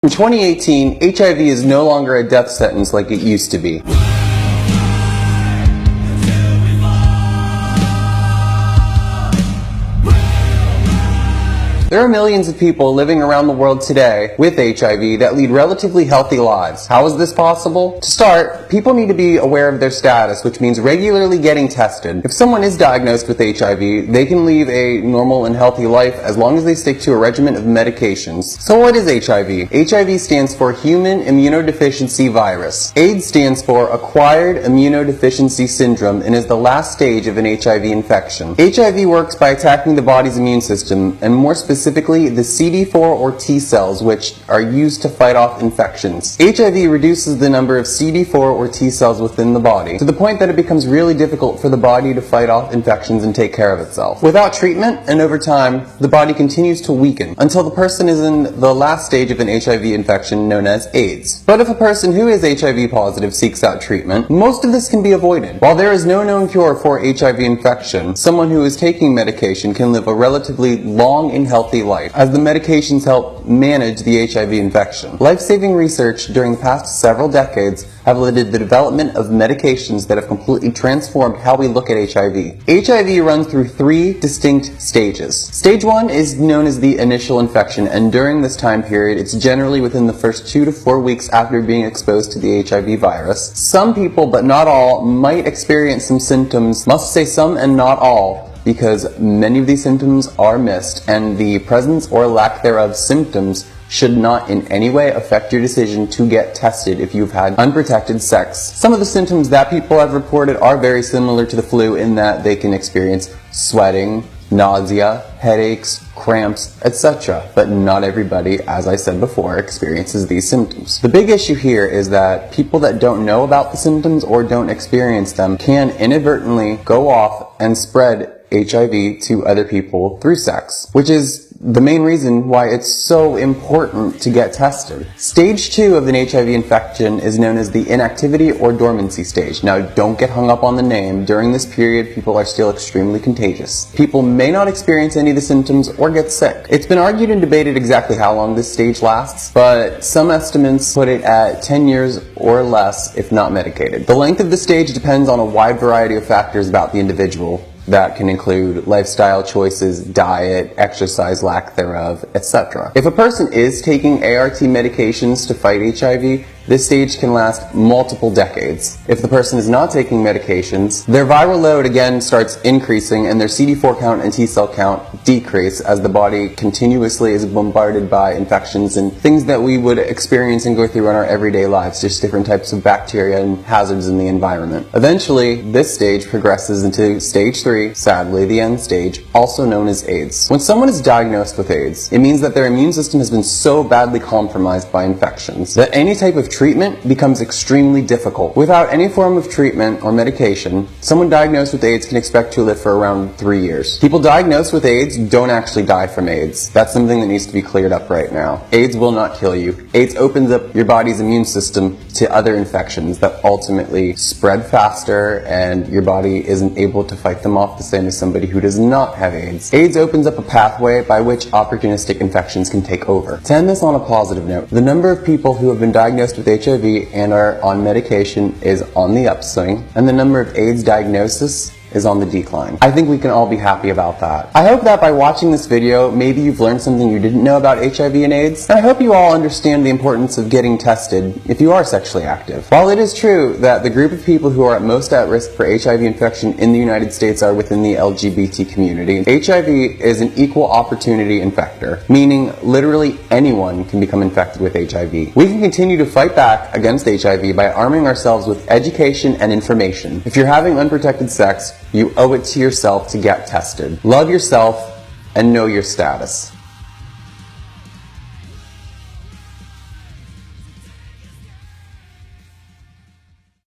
In 2018, HIV is no longer a death sentence like it used to be. There are millions of people living around the world today with HIV that lead relatively healthy lives. How is this possible? To start, people need to be aware of their status, which means regularly getting tested. If someone is diagnosed with HIV, they can lead a normal and healthy life as long as they stick to a regimen of medications. So what is HIV? HIV stands for Human Immunodeficiency Virus. AIDS stands for Acquired Immunodeficiency Syndrome and is the last stage of an HIV infection. HIV works by attacking the body's immune system, and more specifically the CD4 or T cells, which are used to fight off infections. HIV reduces the number of CD4 or T cells within the body to the point that it becomes really difficult for the body to fight off infections and take care of itself. Without treatment, and over time, the body continues to weaken until the person is in the last stage of an HIV infection known as AIDS. But if a person who is HIV positive seeks out treatment, most of this can be avoided. While there is no known cure for HIV infection, someone who is taking medication can live a relatively long and healthy life, as the medications help manage the HIV infection. Life-saving research during the past several decades have led to the development of medications that have completely transformed how we look at HIV. HIV runs through 3 distinct stages. Stage 1 is known as the initial infection, and during this time period, it's generally within the first 2 to 4 weeks after being exposed to the HIV virus. Some people, but not all, might experience some symptoms, must say some and not all, because many of these symptoms are missed, and the presence or lack thereof symptoms should not in any way affect your decision to get tested if you've had unprotected sex. Some of the symptoms that people have reported are very similar to the flu in that they can experience sweating, nausea, headaches, cramps, etc. But not everybody, as I said before, experiences these symptoms. The big issue here is that people that don't know about the symptoms or don't experience them can inadvertently go off and spread HIV to other people through sex, which is the main reason why it's so important to get tested. Stage 2 of an HIV infection is known as the inactivity or dormancy stage. Now, don't get hung up on the name. During this period, people are still extremely contagious. People may not experience any of the symptoms or get sick. It's been argued and debated exactly how long this stage lasts, but some estimates put it at 10 years or less if not medicated. The length of the stage depends on a wide variety of factors about the individual. That can include lifestyle choices, diet, exercise, lack thereof, etc. If a person is taking ART medications to fight HIV, this stage can last multiple decades. If the person is not taking medications, their viral load again starts increasing and their CD4 count and T cell count decrease as the body continuously is bombarded by infections and things that we would experience and go through in our everyday lives, just different types of bacteria and hazards in the environment. Eventually, this stage progresses into stage 3, sadly the end stage, also known as AIDS. When someone is diagnosed with AIDS, it means that their immune system has been so badly compromised by infections that any type of treatment becomes extremely difficult. Without any form of treatment or medication, someone diagnosed with AIDS can expect to live for around 3 years. People diagnosed with AIDS don't actually die from AIDS. That's something that needs to be cleared up right now. AIDS will not kill you. AIDS opens up your body's immune system to other infections that ultimately spread faster, and your body isn't able to fight them off the same as somebody who does not have AIDS. AIDS opens up a pathway by which opportunistic infections can take over. To end this on a positive note, the number of people who have been diagnosed with HIV and are on medication is on the upswing, and the number of AIDS diagnoses is on the decline. I think we can all be happy about that. I hope that by watching this video, maybe you've learned something you didn't know about HIV and AIDS, and I hope you all understand the importance of getting tested if you are sexually active. While it is true that the group of people who are at most at risk for HIV infection in the United States are within the LGBT community, HIV is an equal opportunity infector, meaning literally anyone can become infected with HIV. We can continue to fight back against HIV by arming ourselves with education and information. If you're having unprotected sex, you owe it to yourself to get tested. Love yourself and know your status.